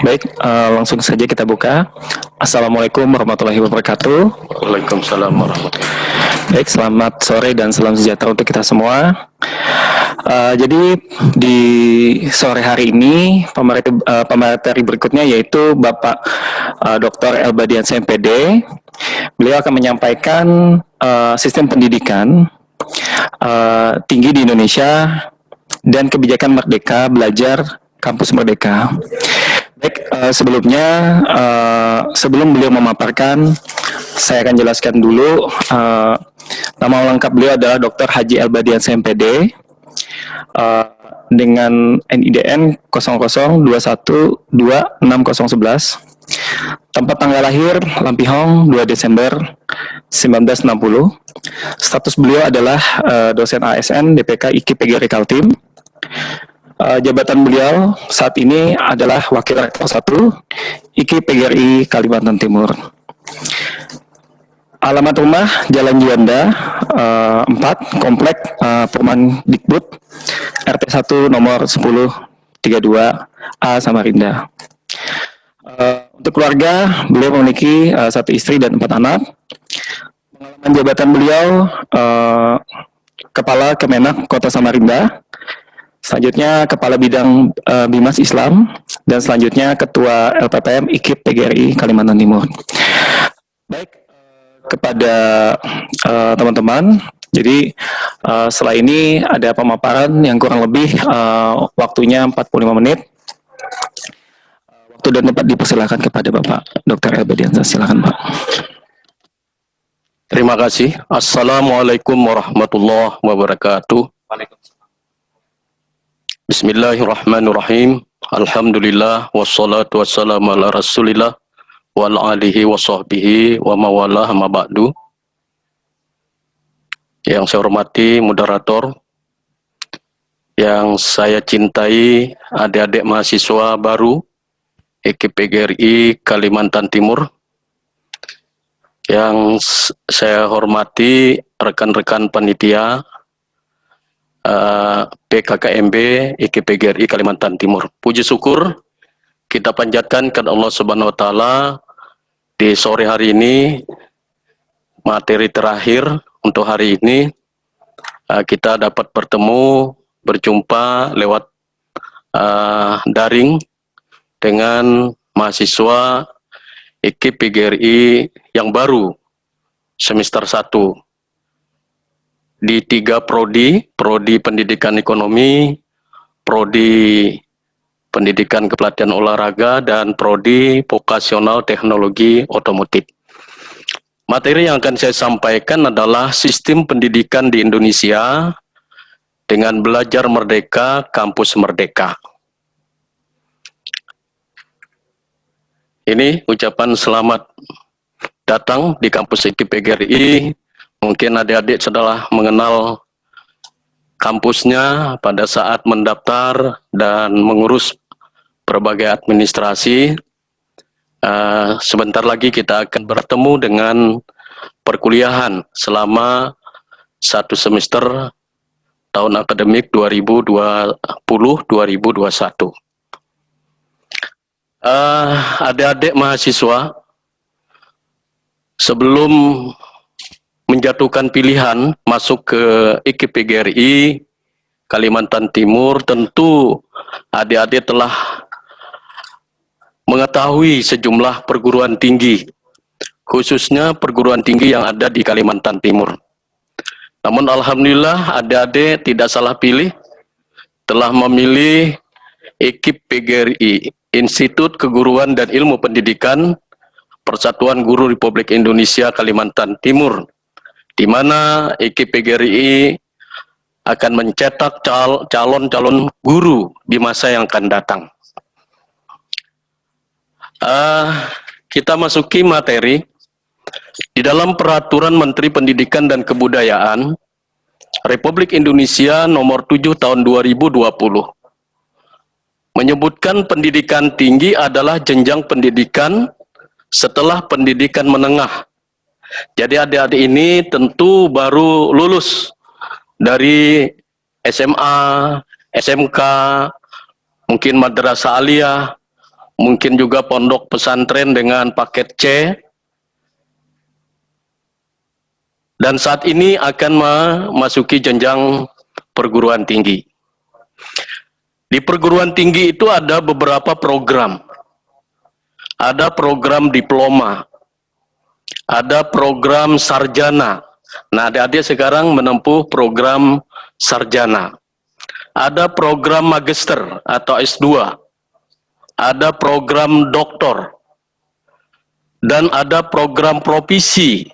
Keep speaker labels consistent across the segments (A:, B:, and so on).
A: Baik, langsung saja kita buka. Assalamualaikum warahmatullahi wabarakatuh.
B: Waalaikumsalam warahmatullahi wabarakatuh.
A: Baik, selamat sore dan salam sejahtera untuk kita semua. Jadi di sore hari ini pemateri berikutnya yaitu Bapak Dr. Elbadian MPD. Beliau akan menyampaikan sistem pendidikan tinggi di Indonesia dan kebijakan Merdeka Belajar Kampus Merdeka. Baik, sebelumnya sebelum beliau memaparkan, saya akan jelaskan dulu nama lengkap beliau adalah Dr. Haji Elbadian MPD dengan NIDN 00212611. Tempat tanggal lahir Lampihong 2 Desember 1960. Status beliau adalah dosen ASN DPK IKIP PGRI Kaltim. Jabatan beliau saat ini adalah Wakil Rektor 1 IKIP PGRI Kalimantan Timur. Alamat rumah Jalan Juanda 4, Komplek Perumahan Dikbud, RT 1 nomor 1032A Samarinda. Untuk keluarga, beliau memiliki 1 istri dan 4 anak. Pengalaman jabatan beliau Kepala Kemenak Kota Samarinda, selanjutnya Kepala Bidang Bimas Islam, dan selanjutnya Ketua LPPM IKIP PGRI Kalimantan Timur. Baik, kepada teman-teman, jadi setelah ini ada pemaparan yang kurang lebih waktunya 45 menit. Waktu dan tempat dipersilakan kepada Bapak Dr. Elbadian. Silakan Pak.
B: Terima kasih. Assalamualaikum warahmatullahi wabarakatuh. Bismillahirrahmanirrahim. Alhamdulillah wassalatu wassalamu ala Rasulillah wa ala alihi wa sahbihi wa mawalah ma ba'du. Yang saya hormati moderator, yang saya cintai adik-adik mahasiswa baru IKIP PGRI Kalimantan Timur, yang saya hormati rekan-rekan panitia PKKMB IKIP PGRI Kalimantan Timur. Puji syukur kita panjatkan kepada Allah Subhanahu wa taala di sore hari ini, materi terakhir untuk hari ini, kita dapat bertemu, berjumpa lewat daring dengan mahasiswa IKIP PGRI yang baru semester 1 di 3 prodi pendidikan ekonomi, prodi pendidikan kepelatihan olahraga, dan prodi vokasional teknologi otomotif. Materi yang akan saya sampaikan adalah sistem pendidikan di Indonesia dengan belajar merdeka, kampus merdeka. Ini ucapan selamat datang di kampus IKIP PGRI. Mungkin adik-adik sudah mengenal kampusnya pada saat mendaftar dan mengurus berbagai administrasi. Sebentar lagi kita akan bertemu dengan perkuliahan selama 1 semester tahun akademik 2020-2021. Adik-adik mahasiswa, sebelum menjatuhkan pilihan masuk ke IKIP PGRI Kalimantan Timur, tentu adik-adik telah mengetahui sejumlah perguruan tinggi, khususnya perguruan tinggi yang ada di Kalimantan Timur. Namun alhamdulillah adik-adik tidak salah pilih, telah memilih IKIP PGRI, Institut Keguruan dan Ilmu Pendidikan Persatuan Guru Republik Indonesia Kalimantan Timur, di mana IKIP PGRI akan mencetak calon-calon guru di masa yang akan datang. Kita masuki materi. Di dalam Peraturan Menteri Pendidikan dan Kebudayaan Republik Indonesia nomor 7 tahun 2020 menyebutkan pendidikan tinggi adalah jenjang pendidikan setelah pendidikan menengah. Jadi adik-adik ini tentu baru lulus dari SMA, SMK, mungkin madrasah aliyah, mungkin juga pondok pesantren dengan paket C, dan saat ini akan memasuki jenjang perguruan tinggi. Di perguruan tinggi itu ada beberapa program. Ada program diploma, ada program sarjana. Nah, adik-adik sekarang menempuh program sarjana. Ada program magister atau S2. Ada program doktor. Dan ada program profesi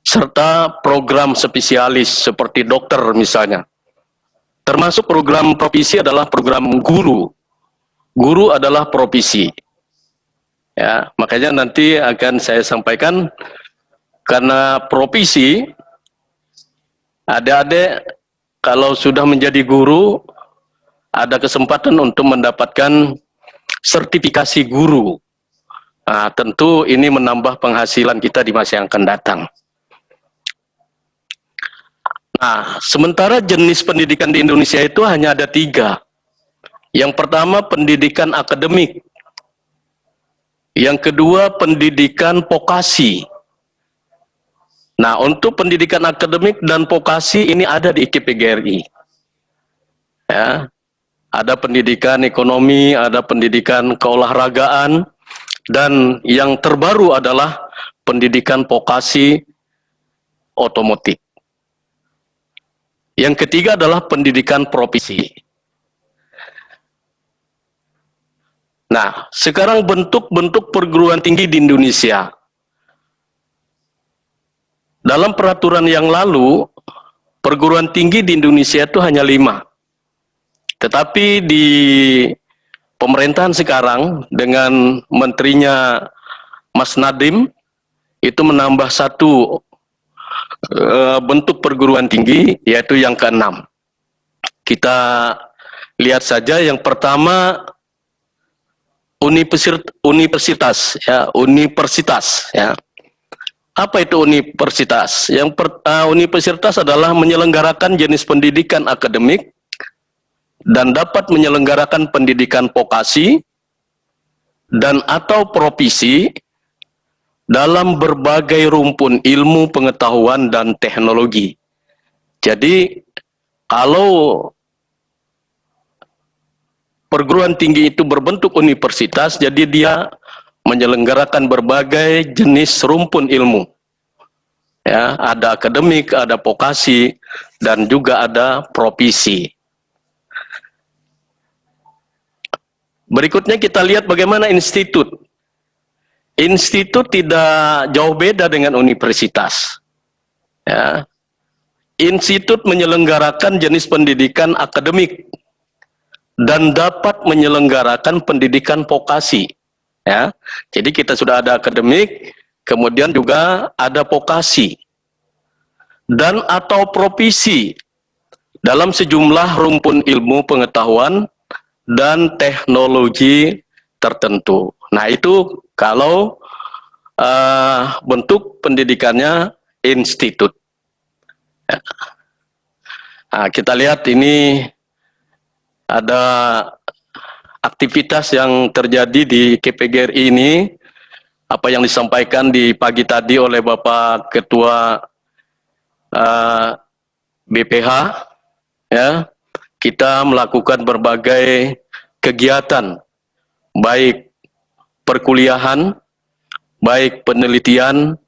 B: serta program spesialis seperti dokter misalnya. Termasuk program profesi adalah program guru. Guru adalah profesi. Ya, makanya nanti akan saya sampaikan, karena profesi, adik-adik kalau sudah menjadi guru, ada kesempatan untuk mendapatkan sertifikasi guru. Nah, tentu ini menambah penghasilan kita di masa yang akan datang. Nah, sementara jenis pendidikan di Indonesia itu hanya ada 3. Yang pertama, pendidikan akademik. Yang kedua, pendidikan vokasi. Nah, untuk pendidikan akademik dan vokasi ini ada di IKIP-PGRI. Ya, ada pendidikan ekonomi, ada pendidikan keolahragaan, dan yang terbaru adalah pendidikan vokasi otomotif. Yang ketiga adalah pendidikan profesi. Nah, sekarang bentuk-bentuk perguruan tinggi di Indonesia. Dalam peraturan yang lalu, perguruan tinggi di Indonesia itu hanya 5. Tetapi di pemerintahan sekarang, dengan menterinya Mas Nadiem, itu menambah 1 bentuk perguruan tinggi, yaitu yang ke-6. Kita lihat saja yang pertama, universitas, ya, universitas, ya. Apa itu universitas? Universitas adalah menyelenggarakan jenis pendidikan akademik dan dapat menyelenggarakan pendidikan vokasi dan atau profesi dalam berbagai rumpun ilmu, pengetahuan, dan teknologi. Jadi, kalau perguruan tinggi itu berbentuk universitas, jadi dia menyelenggarakan berbagai jenis rumpun ilmu. Ya, ada akademik, ada vokasi, dan juga ada profesi. Berikutnya kita lihat bagaimana institut. Institut tidak jauh beda dengan universitas. Ya. Institut menyelenggarakan jenis pendidikan akademik dan dapat menyelenggarakan pendidikan vokasi. Ya, jadi kita sudah ada akademik, kemudian juga ada vokasi dan atau profesi dalam sejumlah rumpun ilmu, pengetahuan, dan teknologi tertentu. Nah, itu kalau bentuk pendidikannya institut. Ya. Nah, kita lihat ini ada aktivitas yang terjadi di KPGRI ini, apa yang disampaikan di pagi tadi oleh Bapak Ketua BPH, ya, kita melakukan berbagai kegiatan, baik perkuliahan, baik penelitian,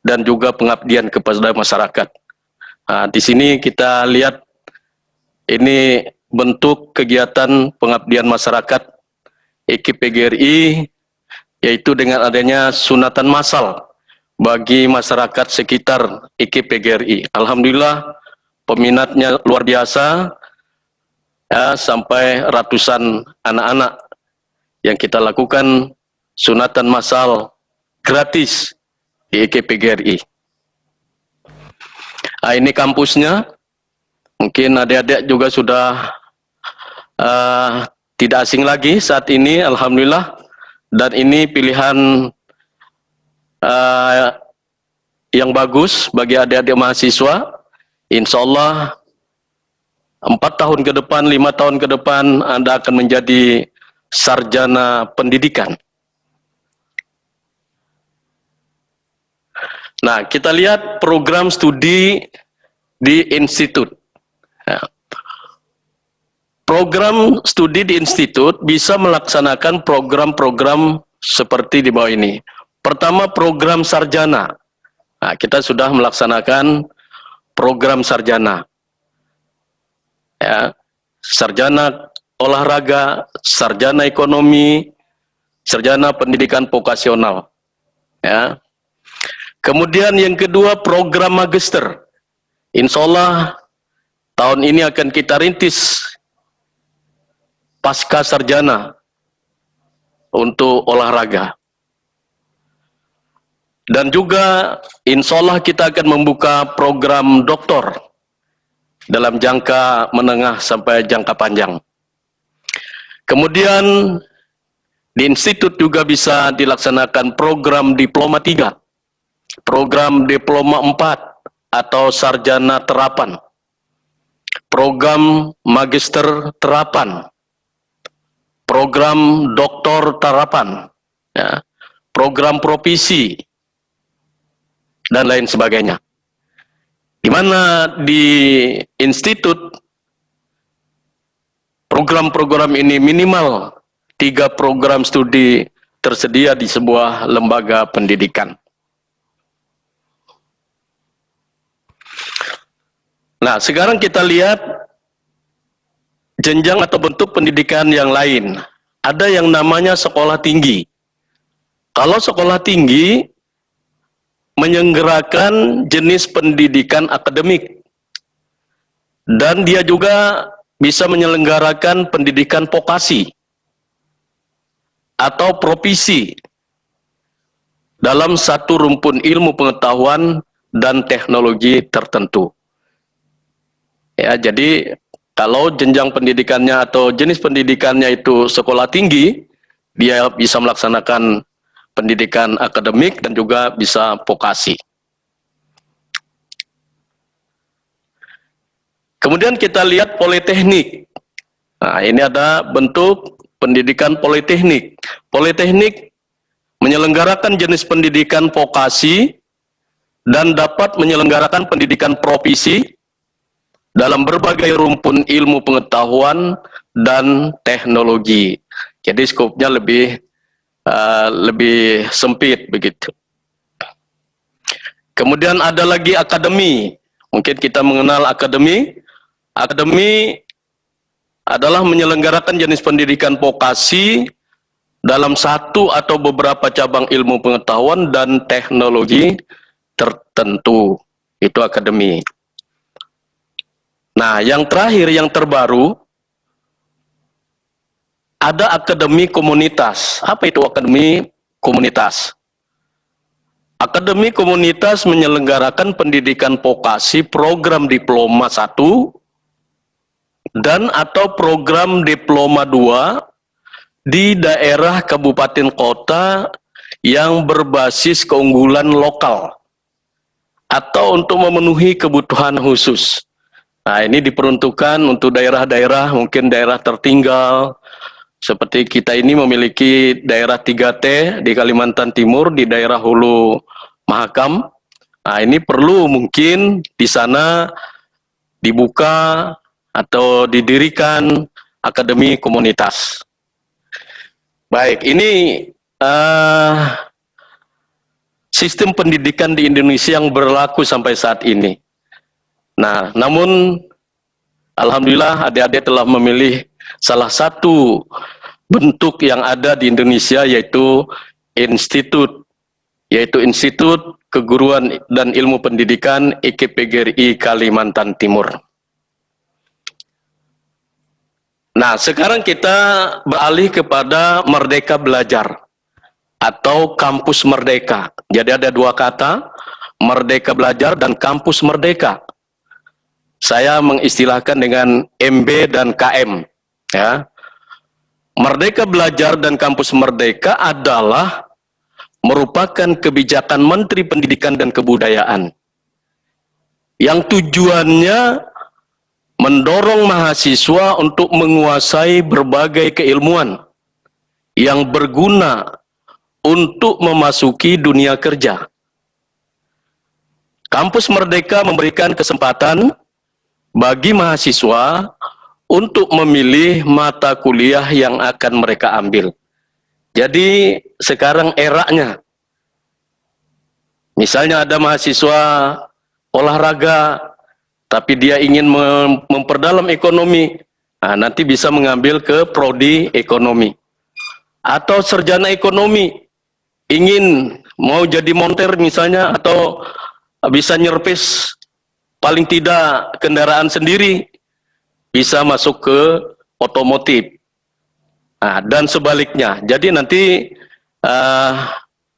B: dan juga pengabdian kepada masyarakat. Nah, di sini kita lihat ini bentuk kegiatan pengabdian masyarakat IKIP-PGRI, yaitu dengan adanya sunatan massal bagi masyarakat sekitar IKIP-PGRI. Alhamdulillah peminatnya luar biasa, ya, sampai ratusan anak-anak yang kita lakukan sunatan massal gratis di IKIP-PGRI. Nah, ini kampusnya. Mungkin adik-adik juga sudah tidak asing lagi saat ini, alhamdulillah. Dan ini pilihan yang bagus bagi adik-adik mahasiswa. Insya Allah 4 tahun ke depan, 5 tahun ke depan, Anda akan menjadi sarjana pendidikan. Nah, kita lihat program studi di institut. Ya. Program studi di institut bisa melaksanakan program-program seperti di bawah ini. Pertama, program sarjana. Nah, kita sudah melaksanakan program sarjana. Ya, sarjana olahraga, sarjana ekonomi, sarjana pendidikan vokasional. Ya. Kemudian yang kedua, program magister. Insya Allah tahun ini akan kita rintis pasca sarjana untuk olahraga. Dan juga insya Allah kita akan membuka program doktor dalam jangka menengah sampai jangka panjang. Kemudian di institut juga bisa dilaksanakan program diploma 3, program diploma 4 atau sarjana terapan, program magister terapan, program doktor terapan, ya, program provisi, dan lain sebagainya. Di mana di institut program-program ini minimal 3 program studi tersedia di sebuah lembaga pendidikan. Nah, sekarang kita lihat jenjang atau bentuk pendidikan yang lain. Ada yang namanya sekolah tinggi. Kalau sekolah tinggi menyelenggarakan jenis pendidikan akademik, dan dia juga bisa menyelenggarakan pendidikan vokasi atau profesi dalam satu rumpun ilmu pengetahuan dan teknologi tertentu. Ya, jadi kalau jenjang pendidikannya atau jenis pendidikannya itu sekolah tinggi, dia bisa melaksanakan pendidikan akademik dan juga bisa vokasi. Kemudian kita lihat politeknik. Nah, ini ada bentuk pendidikan politeknik. Politeknik menyelenggarakan jenis pendidikan vokasi dan dapat menyelenggarakan pendidikan profesi dalam berbagai rumpun ilmu pengetahuan dan teknologi. Jadi skopnya lebih sempit begitu. Kemudian ada lagi akademi. Mungkin kita mengenal akademi. Akademi adalah menyelenggarakan jenis pendidikan vokasi dalam satu atau beberapa cabang ilmu pengetahuan dan teknologi tertentu. Itu akademi. Nah, yang terakhir, yang terbaru, ada akademi komunitas. Apa itu akademi komunitas? Akademi komunitas menyelenggarakan pendidikan vokasi program diploma 1 dan atau program diploma 2 di daerah kabupaten kota yang berbasis keunggulan lokal atau untuk memenuhi kebutuhan khusus. Nah, ini diperuntukkan untuk daerah-daerah, mungkin daerah tertinggal, seperti kita ini memiliki daerah 3T di Kalimantan Timur, di daerah Hulu Mahakam. Nah, ini perlu mungkin di sana dibuka atau didirikan akademi komunitas. Baik, ini sistem pendidikan di Indonesia yang berlaku sampai saat ini. Nah, namun alhamdulillah adik-adik telah memilih salah satu bentuk yang ada di Indonesia, yaitu Institut Keguruan dan Ilmu Pendidikan IKPGRI Kalimantan Timur. Nah, sekarang kita beralih kepada Merdeka Belajar atau Kampus Merdeka. Jadi ada 2 kata, Merdeka Belajar dan Kampus Merdeka. Saya mengistilahkan dengan MB dan KM. Ya. Merdeka Belajar dan Kampus Merdeka adalah merupakan kebijakan Menteri Pendidikan dan Kebudayaan yang tujuannya mendorong mahasiswa untuk menguasai berbagai keilmuan yang berguna untuk memasuki dunia kerja. Kampus Merdeka memberikan kesempatan bagi mahasiswa untuk memilih mata kuliah yang akan mereka ambil. Jadi sekarang eranya, misalnya ada mahasiswa olahraga, tapi dia ingin memperdalam ekonomi, nah, nanti bisa mengambil ke prodi ekonomi. Atau sarjana ekonomi, ingin mau jadi monter misalnya, atau bisa nyervis paling tidak kendaraan sendiri, bisa masuk ke otomotif. Nah, dan sebaliknya. Jadi nanti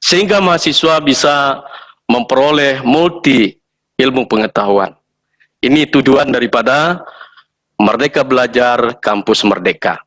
B: sehingga mahasiswa bisa memperoleh multi ilmu pengetahuan. Ini tujuan daripada Merdeka Belajar Kampus Merdeka.